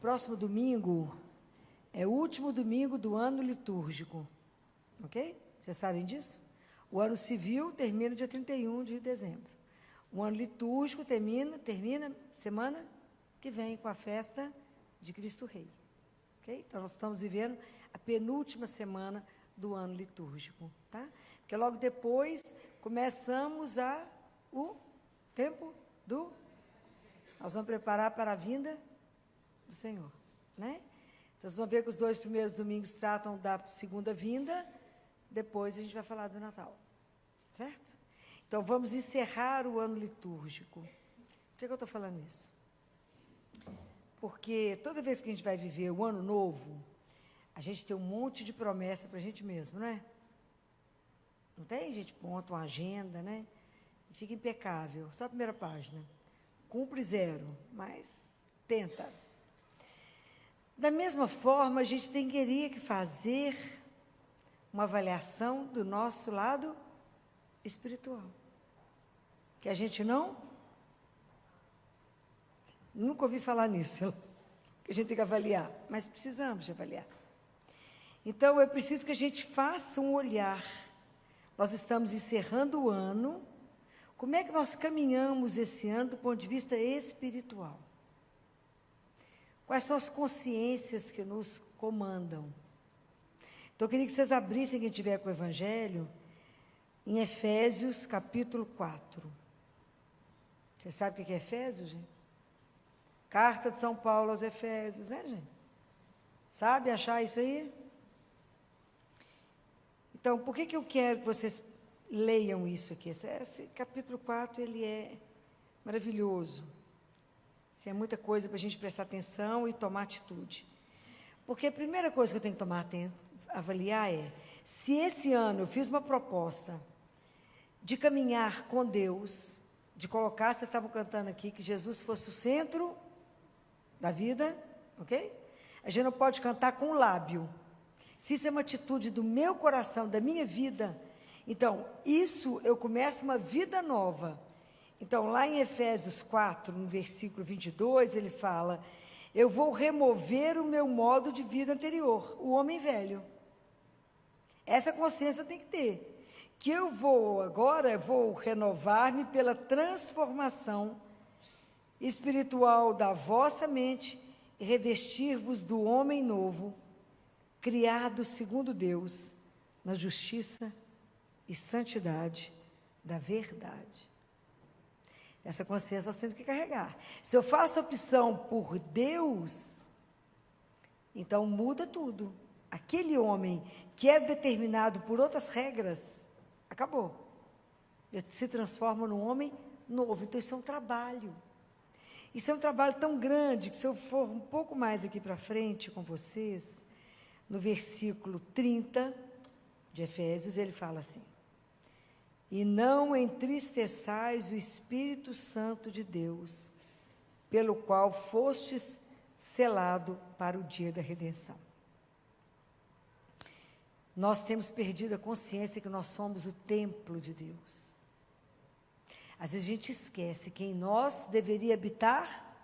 próximo domingo é o último domingo do ano litúrgico, ok? Vocês sabem disso? O ano civil termina dia 31 de dezembro. O ano litúrgico termina semana que vem com a festa de Cristo Rei. Okay? Então, nós estamos vivendo a penúltima semana do ano litúrgico. Tá? Porque logo depois começamos o tempo do... Nós vamos preparar para a vinda do Senhor. Né? Então, vocês vão ver que os 2 primeiros domingos tratam da segunda vinda, depois a gente vai falar do Natal. Certo? Então, vamos encerrar o ano litúrgico. Por que eu estou falando isso? Porque toda vez que a gente vai viver o ano novo, a gente tem um monte de promessa para a gente mesmo, não é? Não tem? A gente monta uma agenda, né? E fica impecável. Só a primeira página. Cumpre 0, mas tenta. Da mesma forma, a gente teria que fazer uma avaliação do nosso lado espiritual. Que a gente nunca ouvi falar nisso, que a gente tem que avaliar, mas precisamos de avaliar. Então, é preciso que a gente faça um olhar. Nós estamos encerrando o ano, como é que nós caminhamos esse ano do ponto de vista espiritual? Quais são as consciências que nos comandam? Então, eu queria que vocês abrissem, quem tiver com o Evangelho, em Efésios, capítulo 4. Você sabe o que é Efésios, gente? Carta de São Paulo aos Efésios, né, gente? Sabe achar isso aí? Então, por que eu quero que vocês leiam isso aqui? Esse capítulo 4, ele é maravilhoso. Tem muita coisa para a gente prestar atenção e tomar atitude. Porque a primeira coisa que eu tenho que avaliar é, se esse ano eu fiz uma proposta de caminhar com Deus, de colocar, vocês estavam cantando aqui, que Jesus fosse o centro da vida, ok? A gente não pode cantar com o lábio. Se isso é uma atitude do meu coração, da minha vida, então, isso eu começo uma vida nova. Então, lá em Efésios 4, no versículo 22, ele fala, eu vou remover o meu modo de vida anterior, o homem velho. Essa consciência eu tenho que ter. Que eu vou renovar-me pela transformação espiritual da vossa mente e revestir-vos do homem novo, criado segundo Deus, na justiça e santidade da verdade. Essa consciência nós temos que carregar. Se eu faço opção por Deus, então muda tudo. Aquele homem que é determinado por outras regras, acabou. Ele se transforma num homem novo. Então, isso é um trabalho. Isso é um trabalho tão grande que, se eu for um pouco mais aqui para frente com vocês, no versículo 30 de Efésios, ele fala assim, e não entristeçais o Espírito Santo de Deus, pelo qual fostes selado para o dia da redenção. Nós temos perdido a consciência que nós somos o templo de Deus. Às vezes a gente esquece que em nós deveria habitar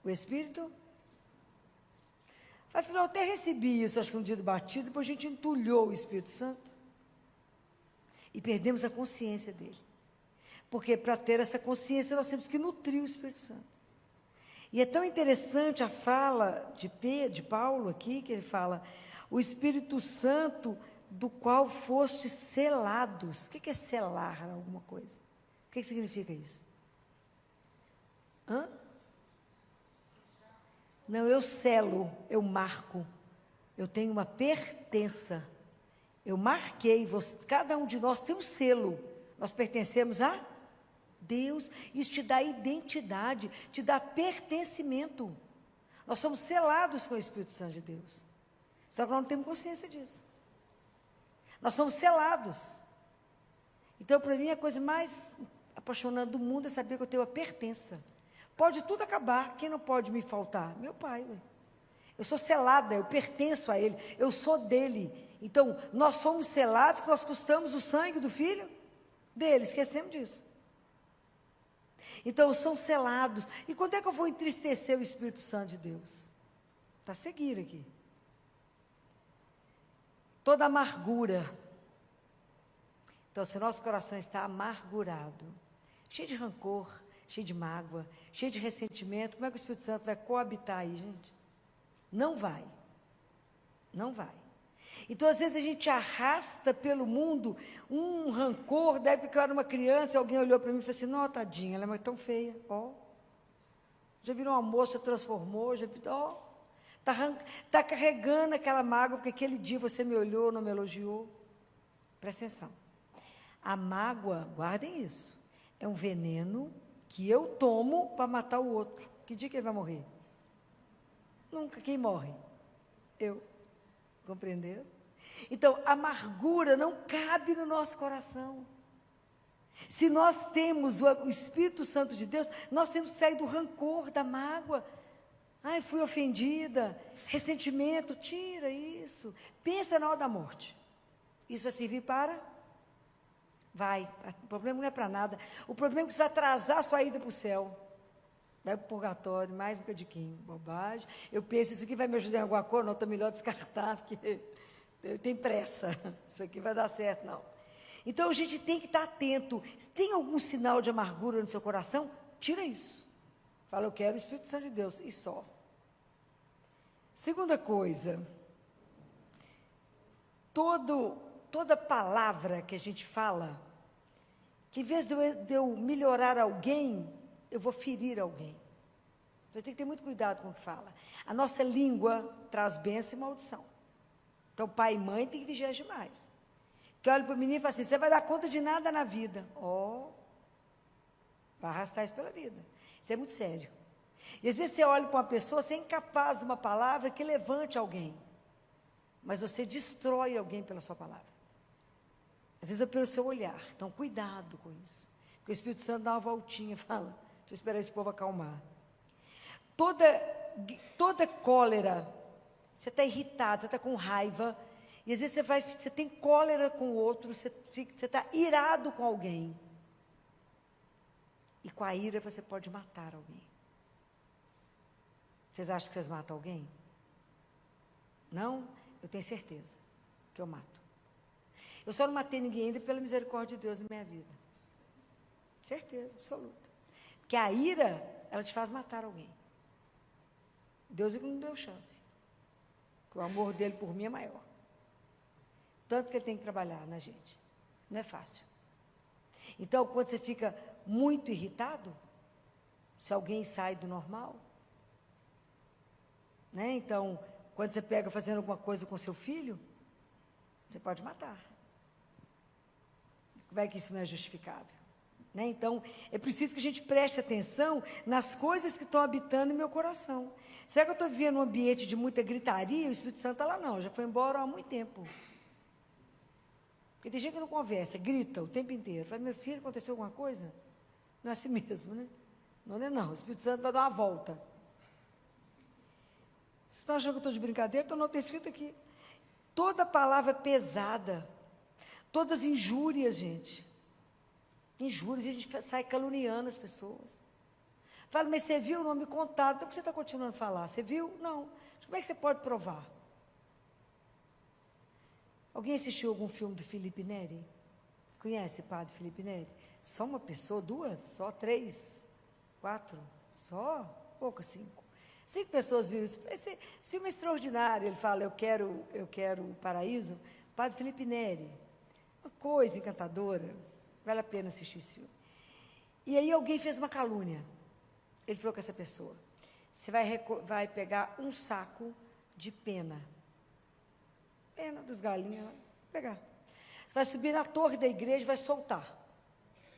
o Espírito. Afinal, eu até recebi isso, acho que um dia do batismo, depois a gente entulhou o Espírito Santo. E perdemos a consciência dele. Porque para ter essa consciência nós temos que nutrir o Espírito Santo. E é tão interessante a fala de Paulo aqui, que ele fala, o Espírito Santo do qual fostes selados. O que é selar alguma coisa? O que significa isso? Não, eu selo, eu marco. Eu tenho uma pertença. Eu marquei, cada um de nós tem um selo. Nós pertencemos a Deus. Isso te dá identidade, te dá pertencimento. Nós somos selados com o Espírito Santo de Deus. Só que nós não temos consciência disso. Nós somos selados. Então, para mim, a coisa mais apaixonante do mundo é saber que eu tenho a pertença. Pode tudo acabar, quem não pode me faltar? Meu pai. Eu sou selada, eu pertenço a Ele, eu sou dele. Então, nós fomos selados, que nós custamos o sangue do Filho dele, esquecemos disso. Então, são selados. E quando é que eu vou entristecer o Espírito Santo de Deus? Está a seguir aqui. Toda amargura. Então, se o nosso coração está amargurado, cheio de rancor, cheio de mágoa, cheio de ressentimento, como é que o Espírito Santo vai coabitar aí, gente? Não vai. Não vai. Então, às vezes, a gente arrasta pelo mundo um rancor, da época que eu era uma criança, alguém olhou para mim e falou assim, não, tadinha, ela é tão feia, ó. Já virou uma moça, transformou, já virou, ó. Está carregando aquela mágoa, porque aquele dia você me olhou, não me elogiou. Presta atenção. A mágoa, guardem isso, é um veneno que eu tomo para matar o outro. Que dia que ele vai morrer? Nunca. Quem morre? Eu. Compreenderam? Então, a amargura não cabe no nosso coração. Se nós temos o Espírito Santo de Deus, nós temos que sair do rancor, da mágoa. Ai, fui ofendida, ressentimento, tira isso. Pensa na hora da morte. Isso vai servir para? Vai. O problema não é para nada. O problema é que você vai atrasar a sua ida para o céu. Vai para o purgatório, mais um bocadinho. Bobagem. Eu penso, isso aqui vai me ajudar em alguma coisa? Não, está melhor descartar, porque eu tenho pressa. Isso aqui vai dar certo, não. Então, a gente tem que estar atento. Se tem algum sinal de amargura no seu coração, tira isso. Fala, eu quero o Espírito Santo de Deus, e só. Segunda coisa, toda palavra que a gente fala, que em vez de eu melhorar alguém, eu vou ferir alguém. Você tem que ter muito cuidado com o que fala. A nossa língua traz bênção e maldição. Então, pai e mãe tem que vigiar demais. Que olha para o menino e fala assim, você vai dar conta de nada na vida. Vai arrastar isso pela vida. Isso é muito sério. E às vezes você olha para uma pessoa, você é incapaz de uma palavra que levante alguém. Mas você destrói alguém pela sua palavra. Às vezes é pelo seu olhar. Então, cuidado com isso. Porque o Espírito Santo dá uma voltinha e fala, deixa eu esperar esse povo acalmar. Toda cólera, você está irritado, você está com raiva, e às vezes você tem cólera com o outro, você está irado com alguém. E com a ira você pode matar alguém. Vocês acham que vocês matam alguém? Não? Eu tenho certeza que eu mato. Eu só não matei ninguém ainda pela misericórdia de Deus na minha vida. Certeza, absoluta. Porque a ira, ela te faz matar alguém. Deus não deu chance. Porque o amor dele por mim é maior. Tanto que ele tem que trabalhar na gente. Não é fácil. Então, quando você fica muito irritado, se alguém sai do normal, né? Então, quando você pega fazendo alguma coisa com seu filho, você pode matar. Como é que isso não é justificável? Né? Então, é preciso que a gente preste atenção nas coisas que estão habitando em meu coração. Será que eu estou vivendo um ambiente de muita gritaria e o Espírito Santo está lá? Não, já foi embora há muito tempo. Porque tem gente que não conversa, grita o tempo inteiro. Fala, meu filho, aconteceu alguma coisa? Não é assim mesmo, né? Não é não, o Espírito Santo vai dar uma volta. Vocês estão achando que eu estou de brincadeira? Então não tem escrito aqui. Toda palavra pesada, todas injúrias, gente. Injúrias, e a gente sai caluniando as pessoas. Fala, mas você viu? Não me contaram. Então por que você está continuando a falar? Você viu? Não. Como é que você pode provar? Alguém assistiu algum filme do Felipe Neri? Conhece o padre Felipe Neri? Só uma pessoa, duas? Só 3? 4? Só? Pouco, 5. 5 pessoas viram isso. Esse filme é extraordinário. Ele fala, eu quero o paraíso. Padre Felipe Neri. Uma coisa encantadora. Vale a pena assistir esse filme. E aí alguém fez uma calúnia. Ele falou com essa pessoa, você vai pegar um saco de pena dos galinhos, vai pegar. Você vai subir na torre da igreja e vai soltar.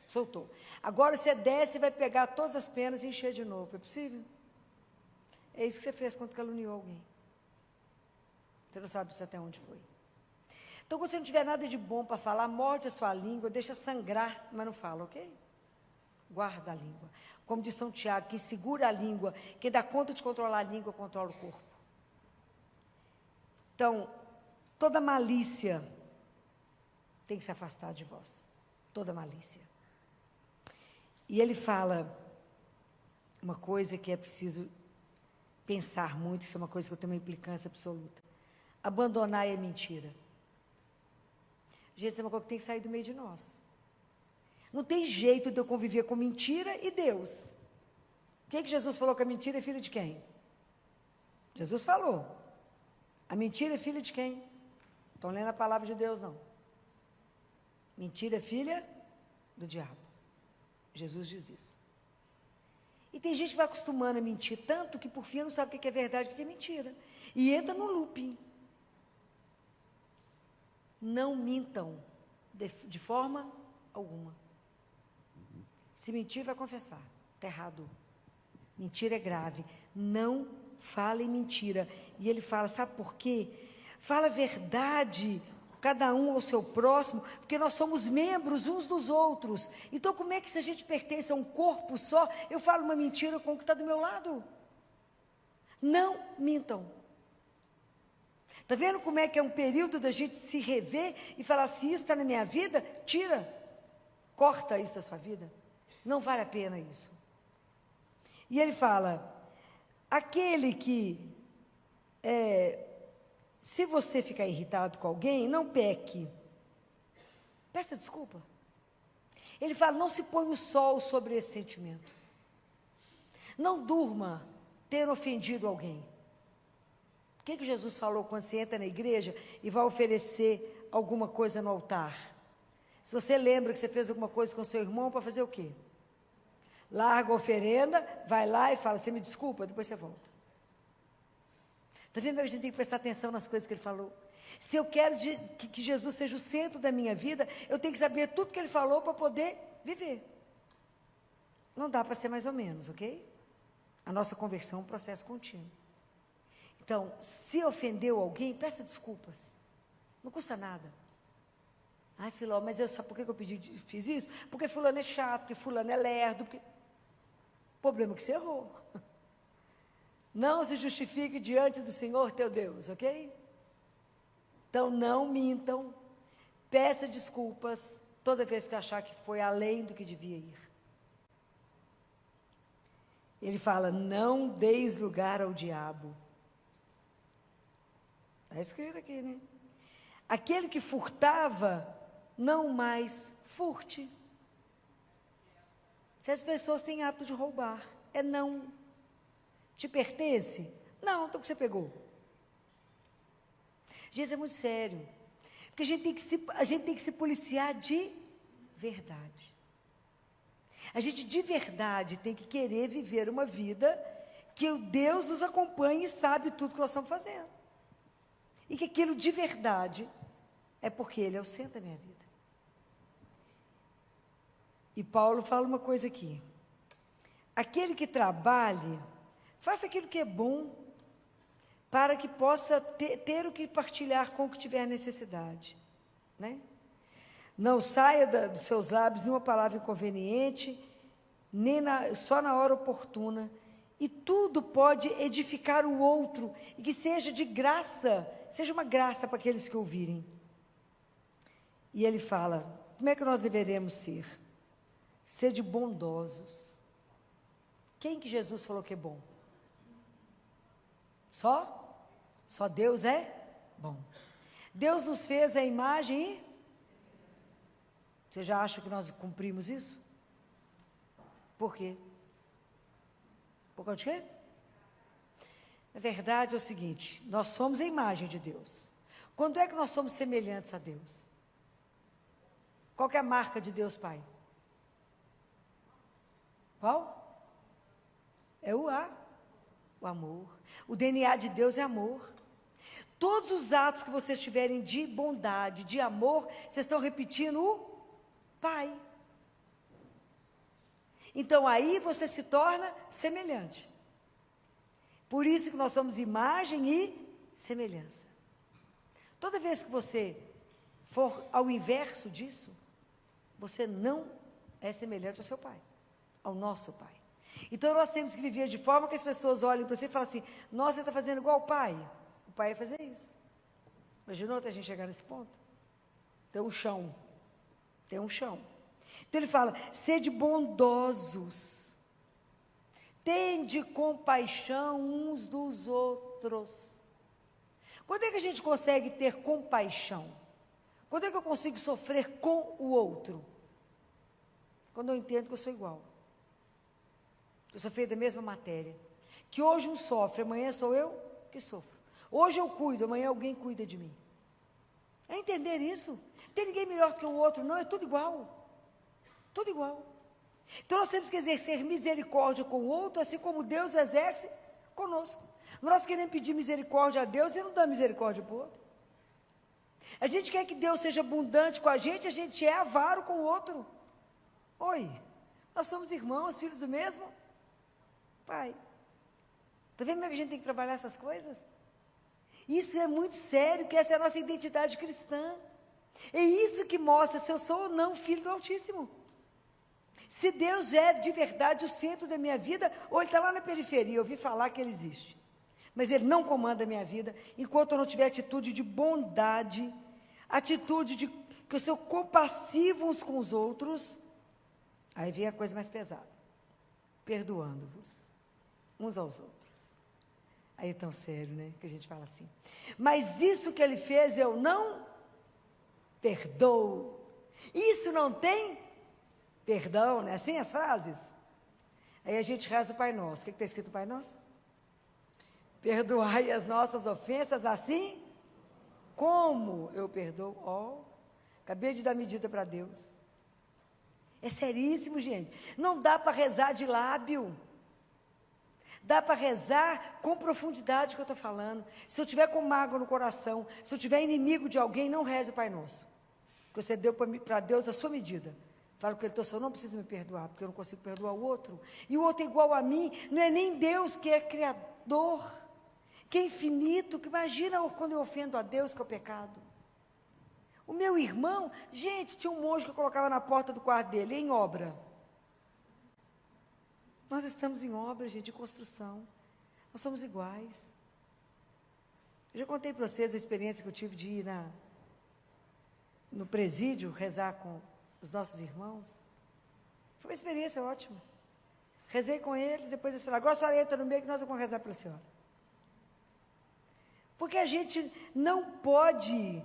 Soltou. Agora você desce e vai pegar todas as penas e encher de novo. É possível? É isso que você fez quando caluniou alguém. Você não sabe até onde foi. Então, quando você não tiver nada de bom para falar, morde a sua língua, deixa sangrar, mas não fala, ok? Guarda a língua. Como diz São Tiago, quem segura a língua, quem dá conta de controlar a língua, controla o corpo. Então, toda malícia tem que se afastar de vós. Toda malícia. E ele fala uma coisa que é preciso pensar muito, isso é uma coisa que eu tenho uma implicância absoluta. Abandonar é mentira. Gente, isso é uma coisa que tem que sair do meio de nós. Não tem jeito de eu conviver com mentira e Deus. O que Jesus falou que a mentira é filha de quem? Jesus falou. A mentira é filha de quem? Estão lendo a palavra de Deus, não. Mentira é filha do diabo. Jesus diz isso. E tem gente que vai acostumando a mentir tanto que por fim não sabe o que é verdade e o que é mentira. E entra no looping. Não mintam de forma alguma. Se mentir, vai confessar. Está errado. Mentira é grave. Não fale mentira. E ele fala, sabe por quê? Fala a verdade, cada um ao seu próximo, porque nós somos membros uns dos outros. Então, como é que se a gente pertence a um corpo só, eu falo uma mentira com o que está do meu lado? Não mintam. Está vendo como é que é um período da gente se rever e falar, se isso está na minha vida, tira, corta isso da sua vida. Não vale a pena isso. E ele fala, aquele que, se você ficar irritado com alguém, não peque. Peça desculpa. Ele fala, não se põe o sol sobre esse sentimento. Não durma ter ofendido alguém. O que Jesus falou quando você entra na igreja e vai oferecer alguma coisa no altar? Se você lembra que você fez alguma coisa com seu irmão, para fazer o quê? Larga a oferenda, vai lá e fala, você me desculpa, depois você volta. Está vendo? A gente tem que prestar atenção nas coisas que ele falou. Se eu quero que Jesus seja o centro da minha vida, eu tenho que saber tudo que ele falou para poder viver. Não dá para ser mais ou menos, ok? A nossa conversão é um processo contínuo. Então, se ofendeu alguém, peça desculpas. Não custa nada. Ai, Filó, mas sabe por que eu fiz isso? Porque fulano é chato, porque fulano é lerdo. O problema é que você errou. Não se justifique diante do Senhor teu Deus, ok? Então, não mintam. Peça desculpas toda vez que achar que foi além do que devia ir. Ele fala, não deis lugar ao diabo. Está escrito aqui, né? Aquele que furtava, não mais furte. Se as pessoas têm hábito de roubar, não. Te pertence? Não, então o que você pegou? Gente, é muito sério. Porque a gente tem que se policiar de verdade. A gente de verdade tem que querer viver uma vida que o Deus nos acompanhe e sabe tudo que nós estamos fazendo. E que aquilo de verdade é porque Ele é o centro da minha vida. E Paulo fala uma coisa aqui. Aquele que trabalhe, faça aquilo que é bom, para que possa ter o que partilhar com o que tiver necessidade. Né? Não saia dos seus lábios nenhuma palavra inconveniente, nem só na hora oportuna. E tudo pode edificar o outro, e que seja de graça, seja uma graça para aqueles que ouvirem. E ele fala, como é que nós deveremos ser? Sede bondosos. Quem que Jesus falou que é bom? Só Deus é bom. Deus nos fez a imagem e... Você já acha que nós cumprimos isso? Por quê? Por causa de quê? A verdade é o seguinte, nós somos a imagem de Deus. Quando é que nós somos semelhantes a Deus? Qual que é a marca de Deus Pai? Qual? É o amor. O DNA de Deus é amor. Todos os atos que vocês tiverem de bondade, de amor, vocês estão repetindo o Pai. Então, aí você se torna semelhante. Por isso que nós somos imagem e semelhança. Toda vez que você for ao inverso disso, você não é semelhante ao seu Pai, ao nosso Pai. Então, nós temos que viver de forma que as pessoas olhem para você e falem assim, nossa, você está fazendo igual ao Pai. O Pai ia fazer isso. Imaginou até a gente chegar nesse ponto? Tem um chão. Então ele fala, sede bondosos. tende compaixão uns dos outros. Quando é que a gente consegue ter compaixão? Quando é que eu consigo sofrer com o outro? Quando eu entendo que eu sou igual. Eu sou feito da mesma matéria. Que hoje um sofre, amanhã sou eu que sofro. Hoje eu cuido, amanhã alguém cuida de mim. É entender isso. Não tem ninguém melhor que o outro, não, é tudo igual. Tudo igual. Então nós temos que exercer misericórdia com o outro, assim como Deus exerce conosco. Nós queremos pedir misericórdia a Deus e não dá misericórdia para o outro. A gente quer que Deus seja abundante com a gente é avaro com o outro. Oi, nós somos irmãos, filhos do mesmo Pai. Está vendo como é que a gente tem que trabalhar essas coisas? Isso é muito sério, que essa é a nossa identidade cristã. É isso que mostra se eu sou ou não filho do Altíssimo. Se Deus é de verdade o centro da minha vida, ou Ele está lá na periferia, eu ouvi falar que Ele existe. Mas Ele não comanda a minha vida, enquanto eu não tiver atitude de bondade, atitude de que eu sou compassivo uns com os outros, aí vem a coisa mais pesada. Perdoando-vos uns aos outros. Aí é tão sério, né, que a gente fala assim. Mas isso que Ele fez, eu não perdoo. Isso não tem perdão, né? Assim as frases? Aí a gente reza o Pai Nosso. O que está escrito no Pai Nosso? Perdoai as nossas ofensas assim como eu perdoo. Ó, acabei de dar medida para Deus. É seríssimo, gente. Não dá para rezar de lábio. Dá para rezar com profundidade o que eu estou falando. Se eu tiver com mágoa no coração, se eu tiver inimigo de alguém, não reze o Pai Nosso. Porque você deu para Deus a sua medida. Fala que Ele eu não preciso me perdoar, porque eu não consigo perdoar o outro. E o outro é igual a mim. Não é nem Deus que é criador, que é infinito, que imagina quando eu ofendo a Deus, que é o pecado. O meu irmão, gente, tinha um monge que eu colocava na porta do quarto dele, em obra. Nós estamos em obra, gente, de construção. Nós somos iguais. Eu já contei para vocês a experiência que eu tive de ir no presídio, rezar com os nossos irmãos. Foi uma experiência ótima. Rezei com eles, depois eles falaram, agora a senhora entra no meio que nós vamos rezar pela senhora. Porque a gente não pode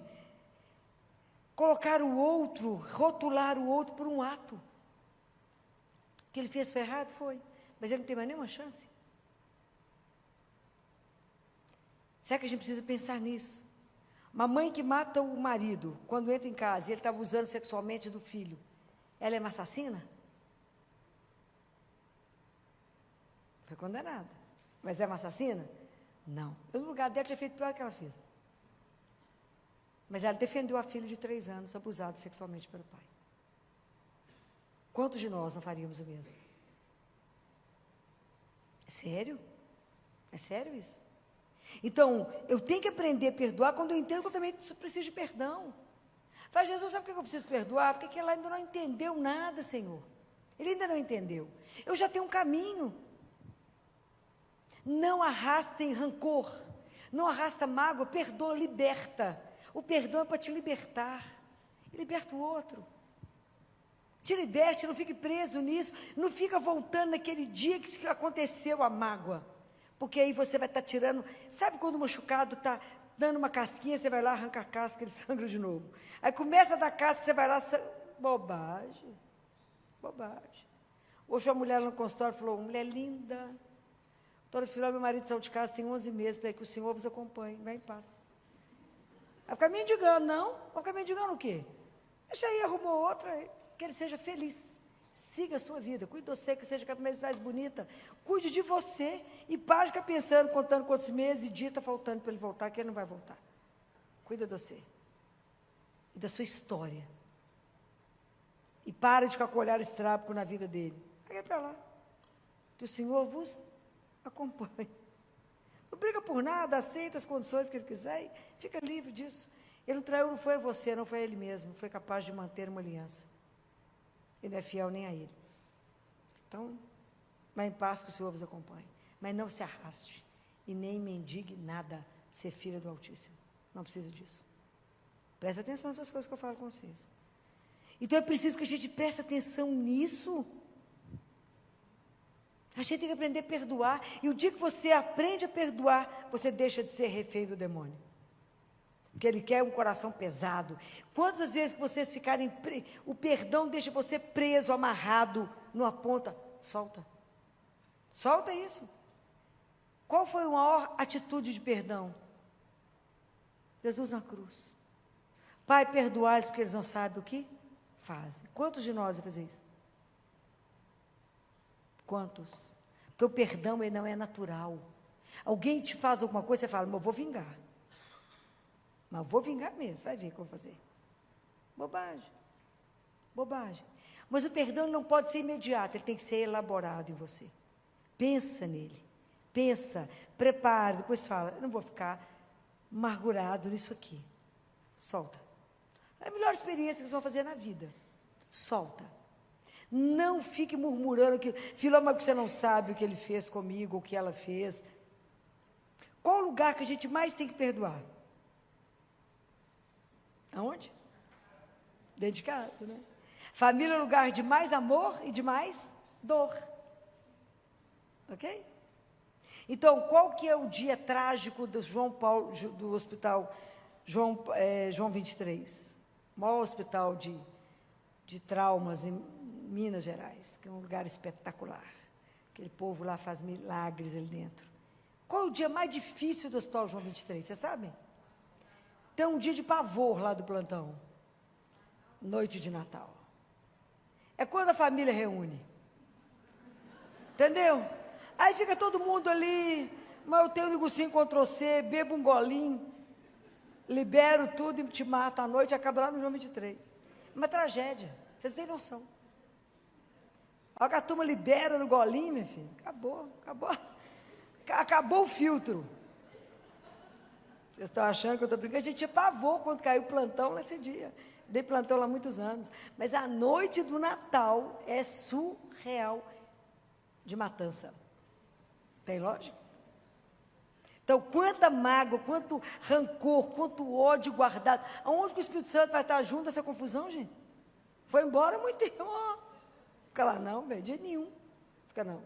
colocar o outro, rotular o outro por um ato. O que ele fez foi errado? Foi. Mas ele não tem mais nenhuma chance. Será que a gente precisa pensar nisso? Uma mãe que mata o marido, quando entra em casa e ele está abusando sexualmente do filho, ela é uma assassina? Foi condenada. Mas é uma assassina? Não. Eu, no lugar dela, tinha feito pior que ela fez. Mas ela defendeu a filha de 3 anos, abusada sexualmente pelo pai. Quantos de nós não faríamos o mesmo? É sério? É sério isso? Então, eu tenho que aprender a perdoar quando eu entendo que eu também preciso de perdão. Fala, Jesus, sabe por que eu preciso perdoar? Porque ela ainda não entendeu nada, Senhor. Ele ainda não entendeu. Eu já tenho um caminho. Não arrastem rancor. Não arrasta mágoa, perdoa, liberta. O perdão é para te libertar. E liberta o outro. Te liberte, não fique preso nisso. Não fica voltando naquele dia que aconteceu a mágoa. Porque aí você vai estar tirando... Sabe quando o machucado está dando uma casquinha, você vai lá, arranca a casca, ele sangra de novo. Aí começa a dar casca, você vai lá... Bobagem. Bobagem. Hoje uma mulher no consultório falou, mulher linda. Todo final, meu marido saiu de casa, tem 11 meses, daí que o Senhor vos acompanhe, vai em paz. Vai ficar mendigando, não? Vai ficar mendigando o quê? Deixa aí, arrumou outra, que ele seja feliz. Siga a sua vida, cuide de você, que seja cada vez mais bonita. Cuide de você e pare de ficar pensando, contando quantos meses e dias está faltando para ele voltar, que ele não vai voltar. Cuida de você e da sua história. E pare de ficar com o olhar estrábico na vida dele. Vai para lá. Que o Senhor vos acompanhe. Não briga por nada, aceita as condições que ele quiser e fica livre disso. Ele não traiu, não foi a você, não foi a ele mesmo. Foi capaz de manter uma aliança. Ele não é fiel nem a ele. Então, vá em paz que o Senhor vos acompanhe. Mas não se arraste e nem mendigue nada ser filha do Altíssimo. Não precisa disso. Presta atenção nessas coisas que eu falo com vocês. Então é preciso que a gente preste atenção nisso. A gente tem que aprender a perdoar. E o dia que você aprende a perdoar, você deixa de ser refém do demônio. Porque ele quer um coração pesado. Quantas vezes que vocês ficarem... O perdão deixa você preso, amarrado, numa ponta. Solta. Solta isso. Qual foi a maior atitude de perdão? Jesus na cruz. Pai, perdoai-os porque eles não sabem o que fazem. Quantos de nós vão fazer isso? Quantos? Porque o perdão ele não é natural. Alguém te faz alguma coisa, você fala, mas eu vou vingar. Mas eu vou vingar mesmo, vai ver o que eu vou fazer. Bobagem. Bobagem. Mas o perdão não pode ser imediato, ele tem que ser elaborado em você. Pensa nele. Pensa, prepara, depois fala, eu não vou ficar amargurado nisso aqui. Solta. É a melhor experiência que vocês vão fazer na vida. Solta. Não fique murmurando que, filho, mas você não sabe o que ele fez comigo, o que ela fez. Qual o lugar que a gente mais tem que perdoar? Aonde? Dentro de casa, né? Família é o lugar de mais amor e de mais dor. Ok? Então, qual que é o dia trágico do João Paulo, do hospital João 23? O maior hospital de traumas em Minas Gerais, que é um lugar espetacular. Aquele povo lá faz milagres ali dentro. Qual é o dia mais difícil do hospital João 23? Vocês sabem? Tem um dia de pavor lá do plantão. Noite de Natal. É quando a família reúne. Entendeu? Aí fica todo mundo ali, mas eu tenho um negocinho Ctrl+C, bebo um golinho, libero tudo e te mato à noite, acaba lá no João 23. Uma tragédia, vocês têm noção. A hora que a turma libera no golinho, meu filho, acabou o filtro. Vocês estão achando que eu estou brincando? A gente tinha pavor quando caiu o plantão nesse dia. Dei plantão lá há muitos anos. Mas a noite do Natal é surreal de matança. Tem lógica? Então, quanta mágoa, quanto rancor, quanto ódio guardado. Aonde que o Espírito Santo vai estar junto nessa confusão, gente? Foi embora muito tempo. Fica lá não, de jeito nenhum. Fica não.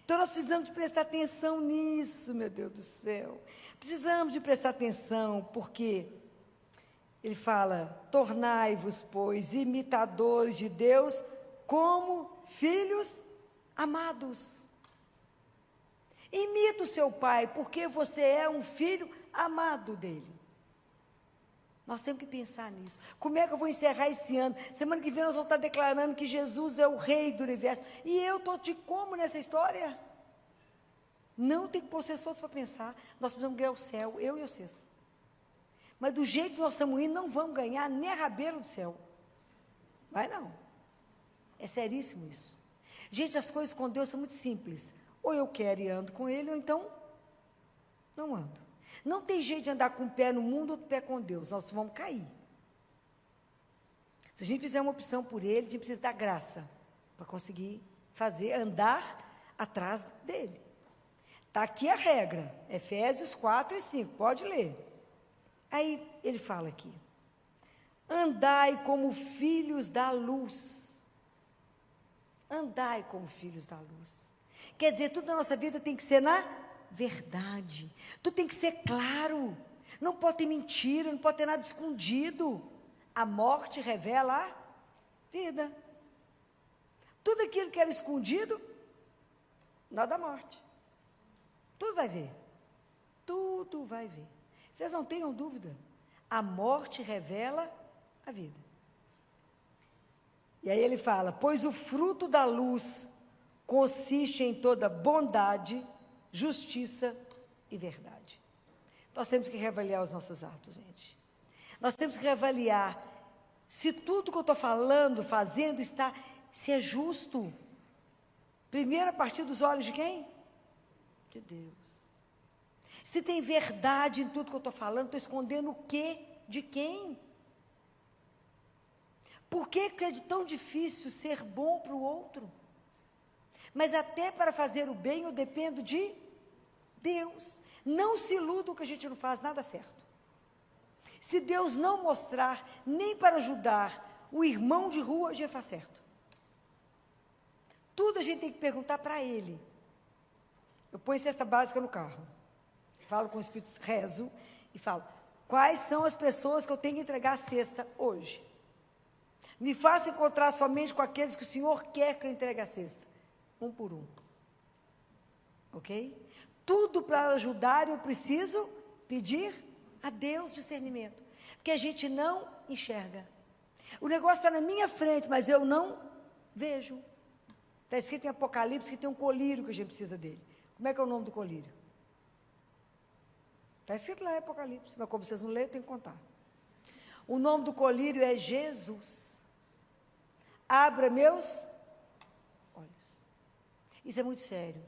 Então, nós precisamos de prestar atenção nisso, meu Deus do céu. Precisamos de prestar atenção, porque ele fala, tornai-vos, pois, imitadores de Deus, como filhos amados. Imita o seu pai, porque você é um filho amado dele. Nós temos que pensar nisso. Como é que eu vou encerrar esse ano? Semana que vem nós vamos estar declarando que Jesus é o rei do universo. E eu estou de como nessa história? Não tem que pôr vocês todos para pensar. Nós precisamos ganhar o céu, eu e vocês. Mas do jeito que nós estamos indo, não vamos ganhar nem a rabeira do céu. Vai não. É seríssimo isso. Gente, as coisas com Deus são muito simples. Ou eu quero e ando com Ele, ou então não ando. Não tem jeito de andar com o pé no mundo ou com o pé com Deus. Nós vamos cair. Se a gente fizer uma opção por Ele, a gente precisa da graça para conseguir fazer, andar atrás dEle. Está aqui a regra. Efésios 4 e 5. Pode ler. Aí ele fala aqui. Andai como filhos da luz. Andai como filhos da luz. Quer dizer, tudo na nossa vida tem que ser na verdade. Tudo tem que ser claro. Não pode ter mentira, não pode ter nada escondido. A morte revela a vida. Tudo aquilo que era escondido, nada da morte. Tudo vai ver. Tudo vai ver. Vocês não tenham dúvida. A morte revela a vida. E aí ele fala, pois o fruto da luz consiste em toda bondade, justiça e verdade. Nós temos que reavaliar os nossos atos, gente. Nós temos que reavaliar se tudo que eu estou falando, fazendo, se é justo. Primeiro, a partir dos olhos de quem? De Deus. Se tem verdade em tudo que eu estou falando, estou escondendo o quê? De quem? Por que é tão difícil ser bom para o outro? Mas até para fazer o bem eu dependo de Deus. Não se iludam que a gente não faz nada certo. Se Deus não mostrar, nem para ajudar o irmão de rua, a gente faz certo. Tudo a gente tem que perguntar para Ele. Eu ponho cesta básica no carro, falo com o Espírito, rezo e falo, quais são as pessoas que eu tenho que entregar a cesta hoje? Me faça encontrar somente com aqueles que o Senhor quer que eu entregue a cesta, um por um. Ok? Tudo para ajudar eu preciso pedir a Deus discernimento, porque a gente não enxerga. O negócio está na minha frente, mas eu não vejo. Está escrito em Apocalipse que tem um colírio que a gente precisa dele. Como é que é o nome do colírio? Está escrito lá em Apocalipse, mas como vocês não leem, eu tenho que contar. O nome do colírio é Jesus. Abra meus olhos. Isso é muito sério.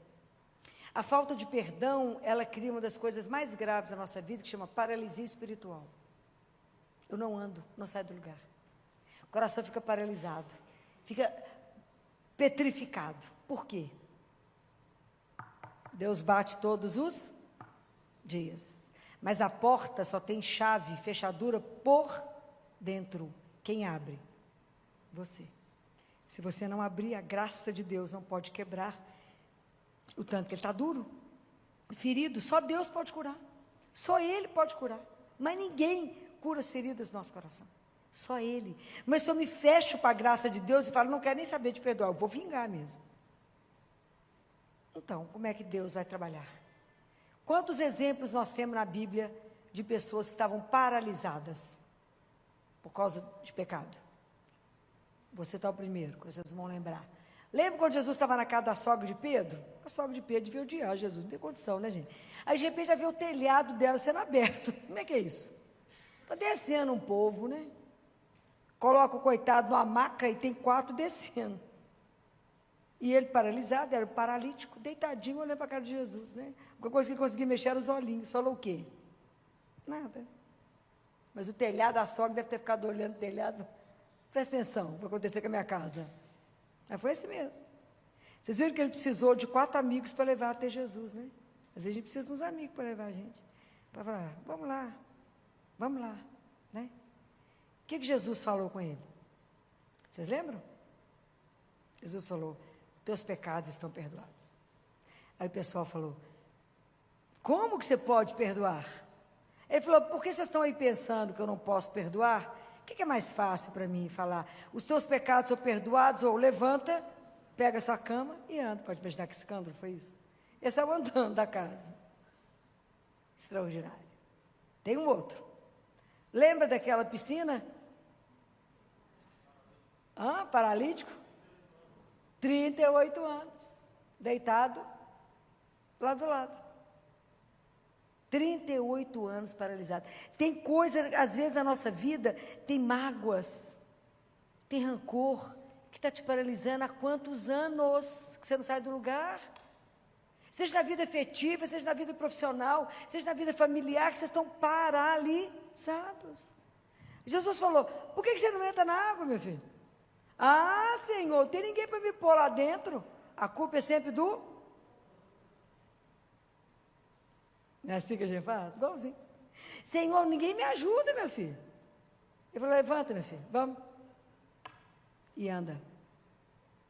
A falta de perdão, ela cria uma das coisas mais graves da nossa vida, que chama paralisia espiritual. Eu não ando, não saio do lugar. O coração fica paralisado, fica petrificado. Por quê? Deus bate todos os dias, mas a porta só tem chave, fechadura por dentro. Quem abre? Você. Se você não abrir, a graça de Deus não pode quebrar. O tanto que ele está duro, ferido, só Deus pode curar. Só Ele pode curar. Mas ninguém cura as feridas do nosso coração. Só Ele. Mas se eu me fecho para a graça de Deus e falo, não quero nem saber de perdoar, eu vou vingar mesmo. Então, como é que Deus vai trabalhar? Quantos exemplos nós temos na Bíblia de pessoas que estavam paralisadas por causa de pecado? Você está o primeiro, que vocês vão lembrar. Lembra quando Jesus estava na casa da sogra de Pedro? A sogra de Pedro devia odiar Jesus, não tem condição, né, gente? Aí, de repente, já vê o telhado dela sendo aberto. Como é que é isso? Está descendo um povo, né? Coloca o coitado numa maca e tem 4 descendo. E ele paralisado, era paralítico, deitadinho, olhando para a cara de Jesus, né? A coisa que ele conseguia mexer era os olhinhos. Falou o quê? Nada. Mas o telhado, a sogra deve ter ficado olhando o telhado. Presta atenção, vai acontecer com a minha casa. Mas foi assim mesmo. Vocês viram que ele precisou de 4 amigos para levar até Jesus, né? Às vezes a gente precisa de uns amigos para levar a gente. Para falar, vamos lá, né? O que Jesus falou com ele? Vocês lembram? Jesus falou, teus pecados estão perdoados. Aí o pessoal falou, como que você pode perdoar? Ele falou, por que vocês estão aí pensando que eu não posso perdoar? O que é mais fácil para mim falar? Os teus pecados são perdoados, ou levanta, pega a sua cama e anda. Pode imaginar que escândalo foi isso? Ele saiu andando da casa. Extraordinário. Tem um outro. Lembra daquela piscina? Paralítico? 38 anos. Deitado lá do lado. 38 anos paralisado. Tem coisa, às vezes, na nossa vida, tem mágoas, tem rancor, que está te paralisando há quantos anos que você não sai do lugar? Seja na vida afetiva, seja na vida profissional, seja na vida familiar, que vocês estão paralisados. Jesus falou, por que você não entra na água, meu filho? Ah, Senhor, não tem ninguém para me pôr lá dentro. A culpa é sempre do... Não é assim que a gente faz? Igualzinho. Senhor, ninguém me ajuda, meu filho. Ele falou, levanta, meu filho, vamos. E anda.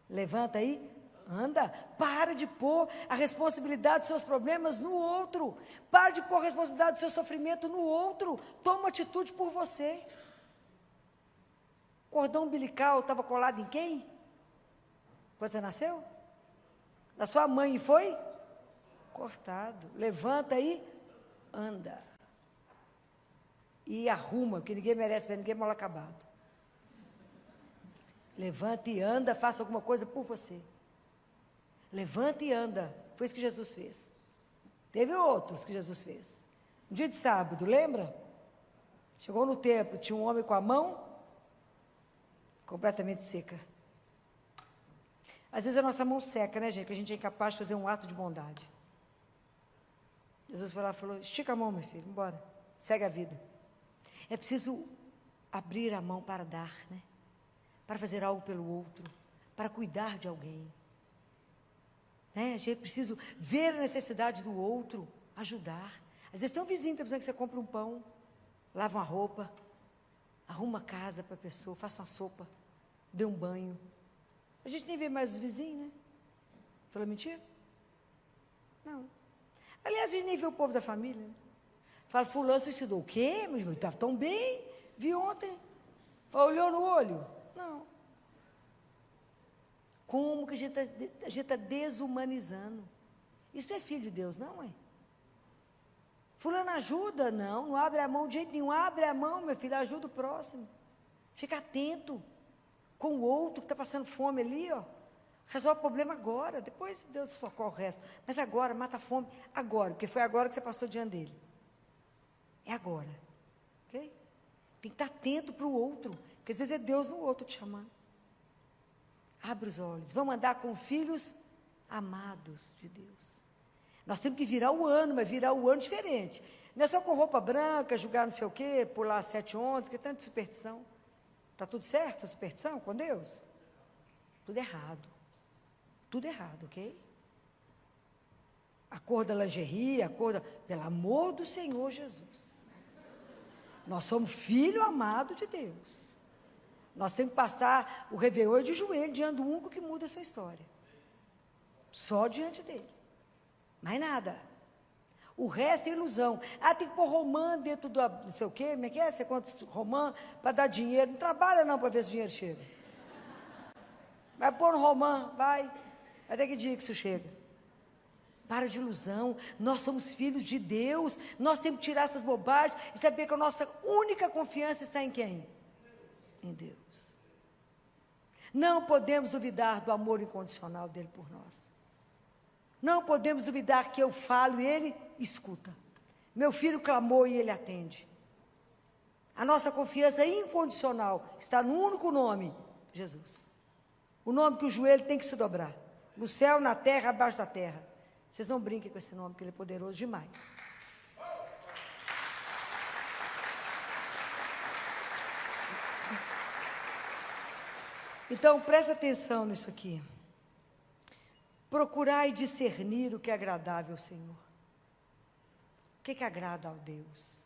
Levanta aí, anda. Para de pôr a responsabilidade dos seus problemas no outro. Para de pôr a responsabilidade do seu sofrimento no outro. Toma uma atitude por você. O cordão umbilical estava colado em quem? Quando você nasceu? Na sua mãe, e foi? Cortado. Levanta aí, anda. E arruma, porque ninguém merece ver ninguém mal acabado. Levanta e anda, faça alguma coisa por você. Levanta e anda. Foi isso que Jesus fez. Teve outros que Jesus fez. Um dia de sábado, lembra? Chegou no templo, tinha um homem com a mão completamente seca. Às vezes a nossa mão seca, né, gente? Que a gente é incapaz de fazer um ato de bondade. Jesus foi lá e falou, estica a mão, meu filho, embora, segue a vida. É preciso abrir a mão para dar, né? Para fazer algo pelo outro, para cuidar de alguém. Né? A gente precisa ver a necessidade do outro, ajudar. Às vezes tem um vizinho que está precisando que você compre um pão, lava uma roupa, arruma a casa para a pessoa, faça uma sopa, dê um banho. A gente nem vê mais os vizinhos, né? Falou mentira? Não. Aliás, a gente nem vê o povo da família. Né? Fala, fulano suicidou. O quê? Meu irmão, estava tão bem. Vi ontem. Olhou no olho? Não. Como que a gente está desumanizando? Isso não é filho de Deus, não, mãe? Fulano ajuda? Não, não abre a mão de jeito nenhum. Abre a mão, meu filho, ajuda o próximo. Fica atento com o outro que está passando fome ali, ó. Resolve o problema agora, depois Deus socorre o resto. Mas agora, mata a fome agora, porque foi agora que você passou diante dele. É agora, ok? Tem que estar atento para o outro, porque às vezes é Deus no outro te chamando. Abre os olhos, vamos andar com filhos amados de Deus. Nós temos que virar o ano, mas virar o ano diferente. Não é só com roupa branca, jogar não sei o quê, pular 7 ondas, que é tanta superstição. Está tudo certo, a superstição com Deus? Tudo errado. Tudo errado, ok? A cor da lingerie, pelo amor do Senhor Jesus. Nós somos filho amado de Deus. Nós temos que passar o Réveillon de joelho diante do único que muda a sua história. Só diante dele. Mais nada. O resto é ilusão. Tem que pôr romã dentro do não sei o quê, como é que é? Você conta romã para dar dinheiro. Não trabalha não para ver se o dinheiro chega. Vai pôr no romã, vai. Até que dia que isso chega? Para de ilusão. Nós somos filhos de Deus. Nós temos que tirar essas bobagens e saber que a nossa única confiança está em quem? Em Deus. Não podemos duvidar do amor incondicional dele por nós. Não podemos duvidar que eu falo e ele escuta. Meu filho clamou e ele atende. A nossa confiança incondicional está no único nome, Jesus. O nome que o joelho tem que se dobrar. No céu, na terra, abaixo da terra. Vocês não brinquem com esse nome, porque ele é poderoso demais. Então, presta atenção nisso aqui. Procurai discernir o que é agradável ao Senhor. O que agrada a Deus?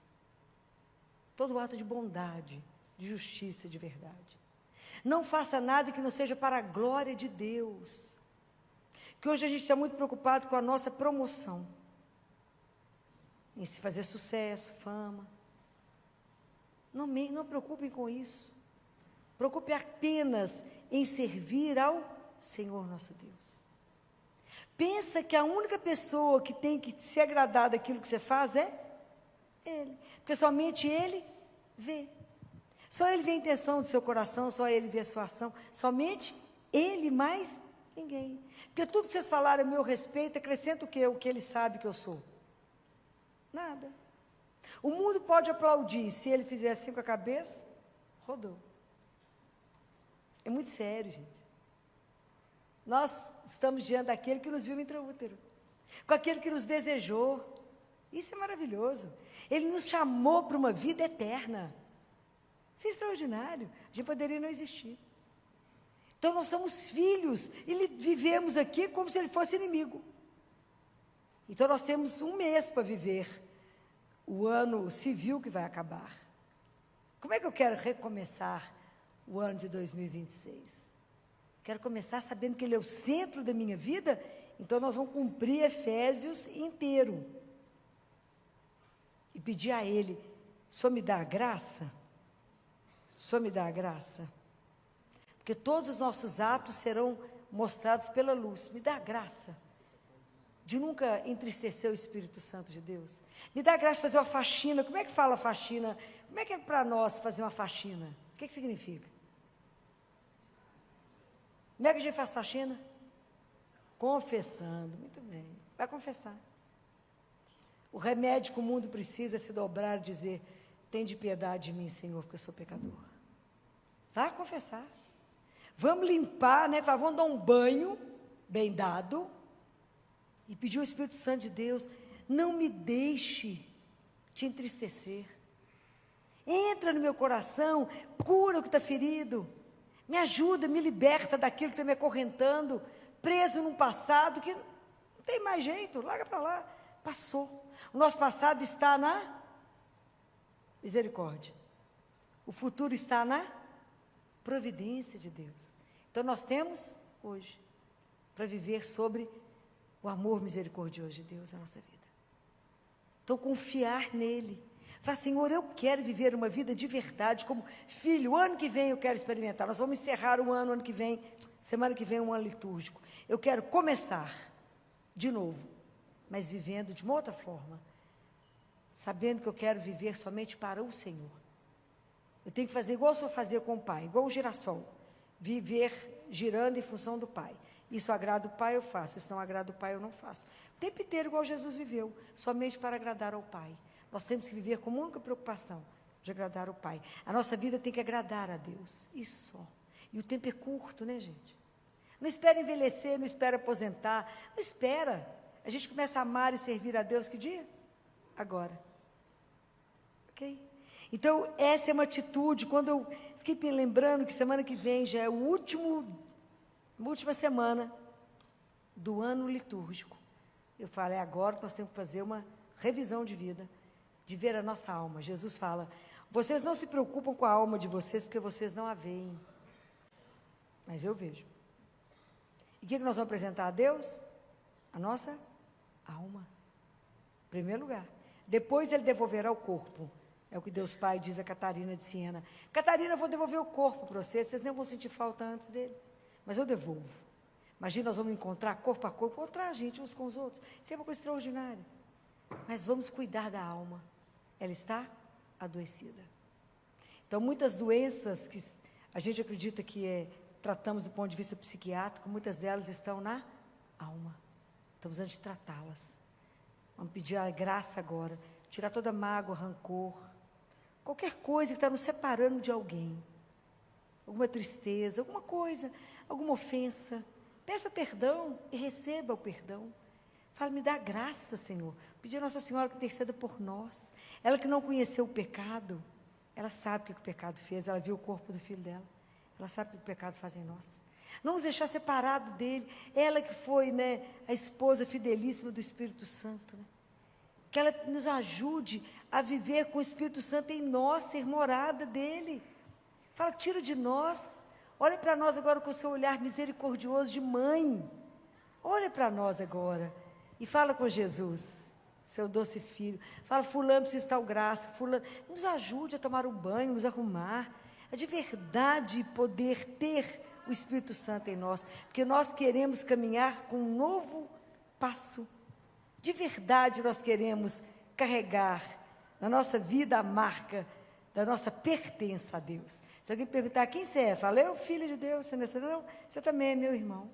Todo ato de bondade, de justiça, de verdade. Não faça nada que não seja para a glória de Deus. Que hoje a gente está muito preocupado com a nossa promoção. Em se fazer sucesso, fama. Não preocupem com isso. Preocupe apenas em servir ao Senhor nosso Deus. Pensa que a única pessoa que tem que se agradar daquilo que você faz é Ele. Porque somente Ele vê. Só Ele vê a intenção do seu coração, só Ele vê a sua ação. Somente Ele, mais ninguém. Porque tudo que vocês falaram a meu respeito, acrescenta o quê? O que Ele sabe que eu sou. Nada. O mundo pode aplaudir, se Ele fizer assim com a cabeça, rodou. É muito sério, gente. Nós estamos diante daquele que nos viu intraútero, com aquele que nos desejou. Isso é maravilhoso. Ele nos chamou para uma vida eterna. Isso é extraordinário. A gente poderia não existir. Então nós somos filhos e vivemos aqui como se ele fosse inimigo. Então nós temos 1 mês para viver o ano civil que vai acabar. Como é que eu quero recomeçar o ano de 2026? Quero começar sabendo que Ele é o centro da minha vida, então nós vamos cumprir Efésios inteiro. E pedir a Ele, só me dá a graça? Só me dá a graça? Porque todos os nossos atos serão mostrados pela luz. Me dá a graça de nunca entristecer o Espírito Santo de Deus. Me dá a graça de fazer uma faxina. Como é que fala faxina? Como é que é para nós fazer uma faxina? O que significa? Como é que a gente faz faxina? Confessando. Muito bem. Vai confessar. O remédio que o mundo precisa é se dobrar e dizer: tende piedade de mim, Senhor, porque eu sou pecador. Vai confessar. Vamos limpar, né? Vamos dar um banho bem dado e pedir ao Espírito Santo de Deus: não me deixe te entristecer. Entra no meu coração, cura o que está ferido. Me ajuda, me liberta daquilo que está me acorrentando, preso num passado que não tem mais jeito, larga para lá. Passou. O nosso passado está na misericórdia. O futuro está na providência de Deus. Então nós temos hoje para viver sobre o amor misericordioso de Deus na nossa vida. Então, confiar nele. Fala, Senhor, eu quero viver uma vida de verdade, como filho. O ano que vem eu quero experimentar. Nós vamos encerrar o ano que vem, semana que vem, um ano litúrgico. Eu quero começar de novo, mas vivendo de uma outra forma, sabendo que eu quero viver somente para o Senhor. Eu tenho que fazer igual o Senhor fazia com o Pai, igual o girassol, viver girando em função do Pai. Isso agrada o Pai, eu faço. Isso não agrada o Pai, eu não faço. O tempo inteiro igual Jesus viveu, somente para agradar ao Pai. Nós temos que viver com única preocupação de agradar o Pai. A nossa vida tem que agradar a Deus, isso só. E o tempo é curto, né, gente? Não espera envelhecer, não espera aposentar, não espera. A gente começa a amar e servir a Deus, que dia? Agora. Ok? Então, essa é uma atitude. Quando eu fiquei me lembrando que semana que vem já é a última semana do ano litúrgico, eu falei, agora nós temos que fazer uma revisão de vida, de ver a nossa alma. Jesus fala, vocês não se preocupam com a alma de vocês, porque vocês não a veem, mas eu vejo. E o que nós vamos apresentar a Deus? A nossa alma, em primeiro lugar. Depois ele devolverá o corpo. É o que Deus Pai diz a Catarina de Siena. Catarina, eu vou devolver o corpo para vocês nem vão sentir falta antes dele, mas eu devolvo. Imagina, nós vamos encontrar corpo a corpo, encontrar a gente uns com os outros. Isso é uma coisa extraordinária. Mas vamos cuidar da alma. Ela está adoecida. Então, muitas doenças que a gente acredita que tratamos do ponto de vista psiquiátrico, muitas delas estão na alma. Estamos antes de tratá-las. Vamos pedir a graça agora, tirar toda mágoa, rancor, qualquer coisa que está nos separando de alguém, alguma tristeza, alguma coisa, alguma ofensa. Peça perdão e receba o perdão. Fala, me dá graça, Senhor. Pedir a Nossa Senhora que interceda por nós. Ela que não conheceu o pecado, ela sabe o que o pecado fez, ela viu o corpo do filho dela. Ela sabe o que o pecado faz em nós. Não nos deixar separado dele. Ela que foi, a esposa fidelíssima do Espírito Santo. Que ela nos ajude a viver com o Espírito Santo em nós, ser morada dele. Fala, tira de nós. Olha para nós agora com o seu olhar misericordioso de mãe. Olha para nós agora. E fala com Jesus, seu doce filho. Fala, fulano precisa de tal graça. Fulano, nos ajude a tomar um banho, nos arrumar. É de verdade poder ter o Espírito Santo em nós. Porque nós queremos caminhar com um novo passo. De verdade nós queremos carregar na nossa vida a marca da nossa pertença a Deus. Se alguém perguntar quem você é, fala, eu, filho de Deus. Você não, você também é meu irmão.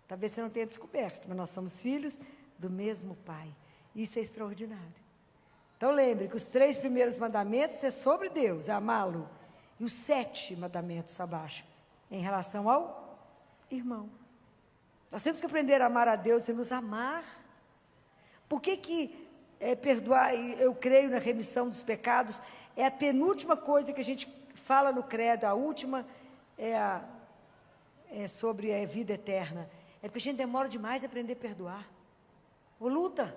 Talvez você não tenha descoberto, mas nós somos filhos do mesmo Pai. Isso é extraordinário. Então lembre que os 3 primeiros mandamentos é sobre Deus, é amá-lo. E os 7 mandamentos abaixo, em relação ao irmão. Nós temos que aprender a amar a Deus e nos amar. Por que perdoar, eu creio na remissão dos pecados, é a penúltima coisa que a gente fala no credo, a última é sobre a vida eterna. É porque a gente demora demais a aprender a perdoar. Ô, luta,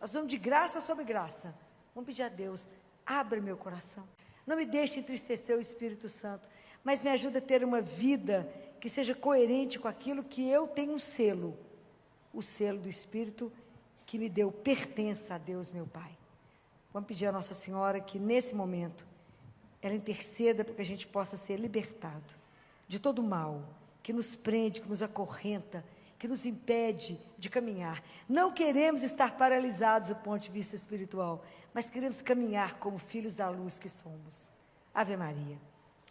nós vamos de graça sobre graça. Vamos pedir a Deus, abre meu coração. Não me deixe entristecer o Espírito Santo, mas me ajuda a ter uma vida que seja coerente com aquilo que eu tenho um selo. O selo do Espírito que me deu pertença a Deus, meu Pai. Vamos pedir a Nossa Senhora que nesse momento ela interceda para que a gente possa ser libertado de todo mal que nos prende, que nos acorrenta, que nos impede de caminhar. Não queremos estar paralisados do ponto de vista espiritual, mas queremos caminhar como filhos da luz que somos. Ave Maria,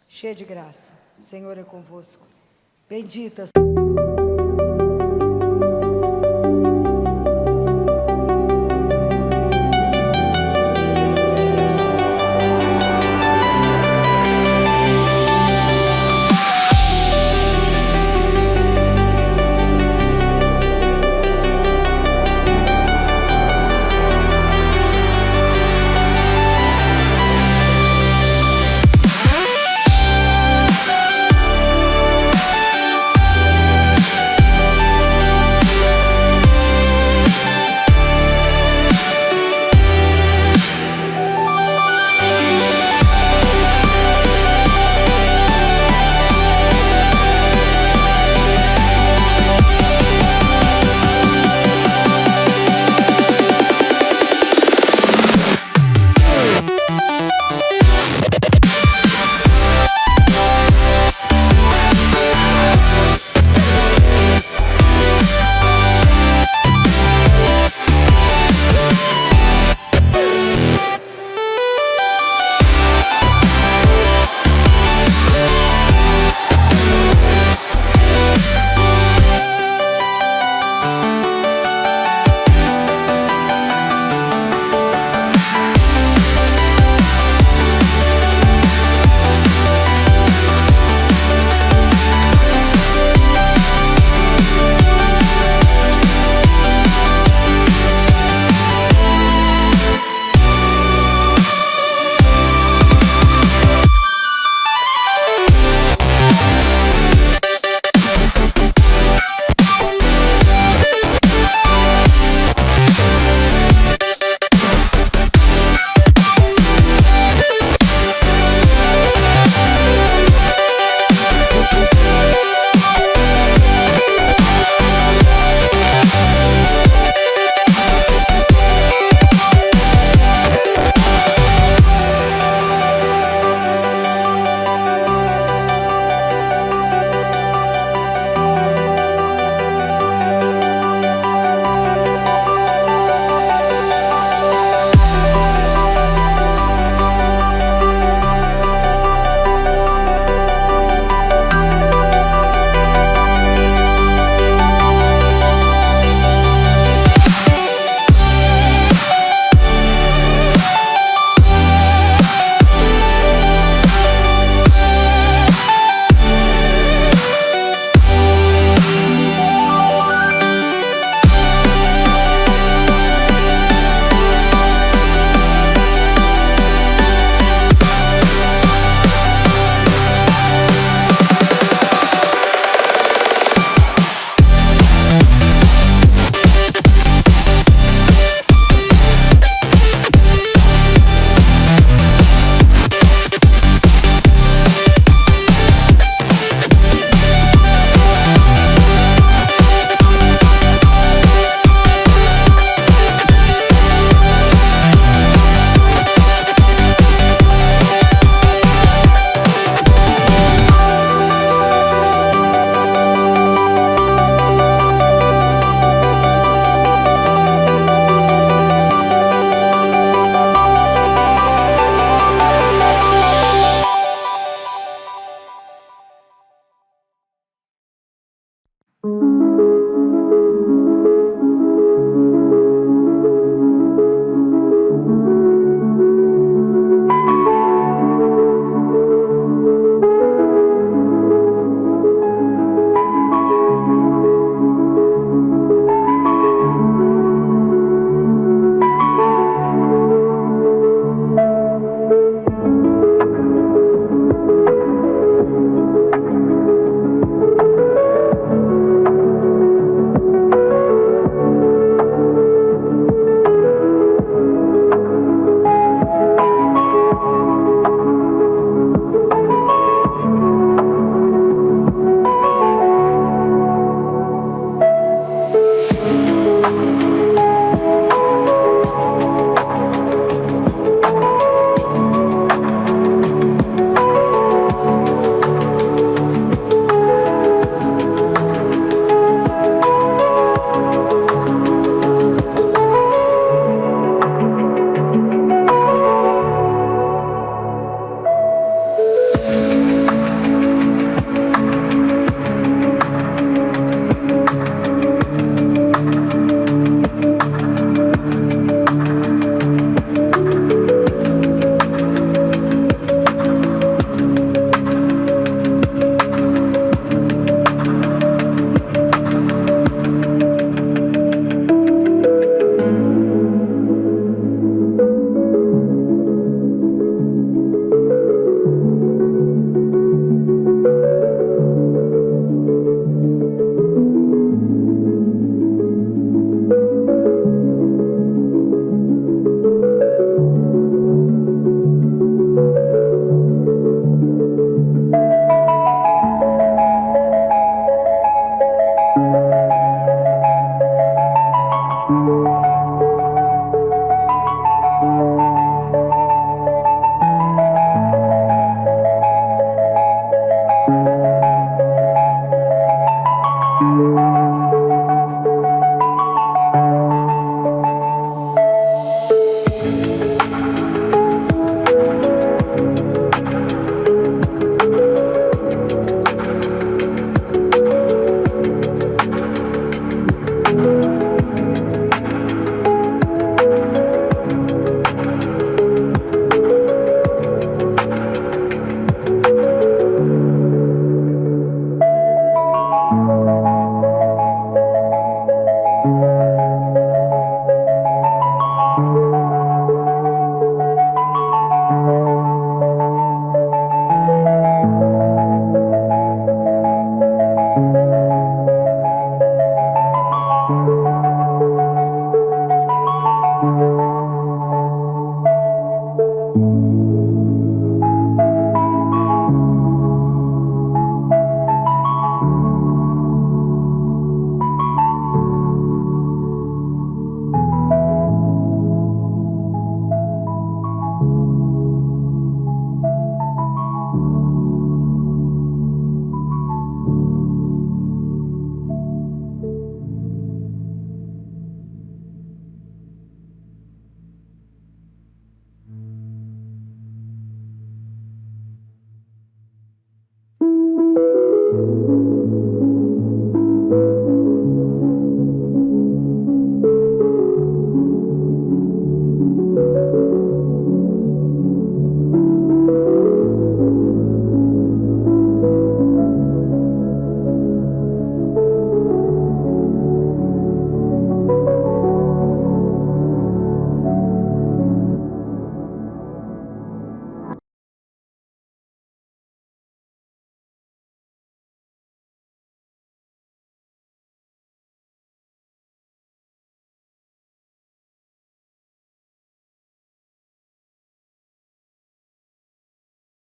cheia de graça, o Senhor é convosco. Bendita